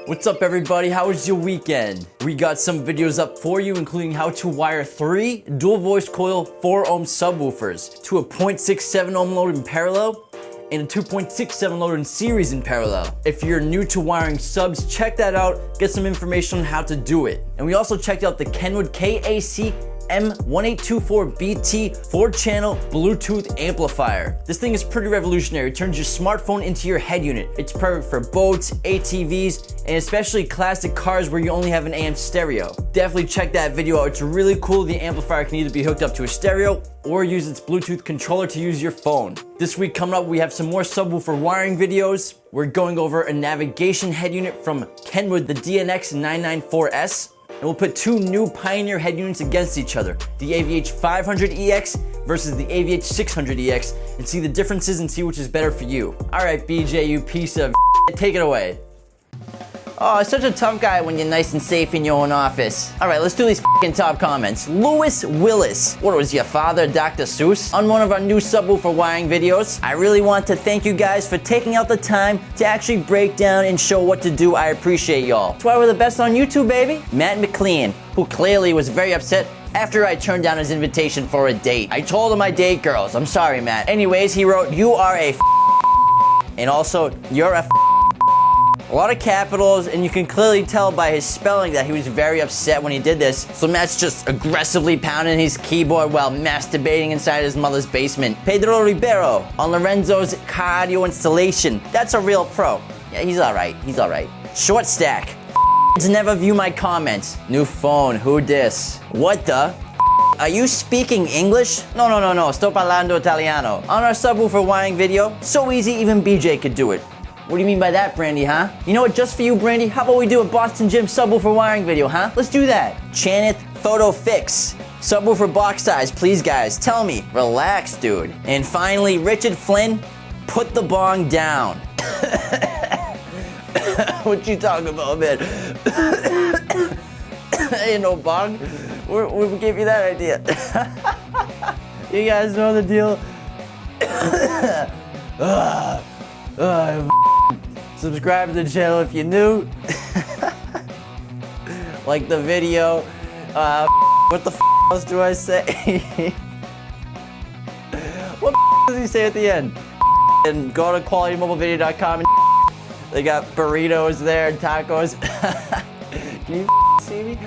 What's up everybody, how was your weekend? We got some videos up for you, including how to wire 3 dual voice coil 4 ohm subwoofers to a 0.67 ohm load in parallel and a 2.67 load in series in parallel. If you're new to wiring subs, check that out, get some information on how to do it. And we also checked out the Kenwood KAC-M1824BT 4-channel Bluetooth amplifier. This thing is pretty revolutionary. It turns your smartphone into your head unit. It's perfect for boats, ATVs, and especially classic cars where you only have an AM stereo. Definitely check that video out. It's really cool. The amplifier can either be hooked up to a stereo or use its Bluetooth controller to use your phone. This week coming up, we have some more subwoofer wiring videos. We're going over a navigation head unit from Kenwood, the DNX994S. And we'll put 2 new Pioneer head units against each other, the AVH500EX versus the AVH600EX, and see the differences and see which is better for you. All right, BJ, you piece of take it away. Oh, such a tough guy when you're nice and safe in your own office. All right, let's do these f***ing top comments. Lewis Willis. What was your father, Dr. Seuss? On one of our new subwoofer wiring videos. I really want to thank you guys for taking out the time to actually break down and show what to do. I appreciate y'all. That's why we're the best on YouTube, baby. Matt McLean, who clearly was very upset after I turned down his invitation for a date. I told him I date girls. I'm sorry, Matt. Anyways, he wrote, you are a and also, you're a lot of capitals, and you can clearly tell by his spelling that he was very upset when he did this. So Matt's just aggressively pounding his keyboard while masturbating inside his mother's basement. Pedro Ribeiro on Lorenzo's car audio installation. That's a real pro. Yeah, he's alright. He's alright. Short stack. Never view my comments. New phone. Who dis? What the? Are you speaking English? No. Sto parlando Italiano. On our subwoofer wiring video, so easy even BJ could do it. What do you mean by that, Brandy, huh? You know what, just for you, Brandy, how about we do a Boston Gym subwoofer wiring video, huh? Let's do that. Chaneth Photo Fix. Subwoofer box size, please, guys. Tell me. Relax, dude. And finally, Richard Flynn, put the bong down. What you talking about, man? Ain't no bong. We gave you that idea. You guys know the deal. Subscribe to the channel if you're new. Like the video. What the else do I say? What does he say at the end? And go to qualitymobilevideo.com and they got burritos there and tacos. Can you see me?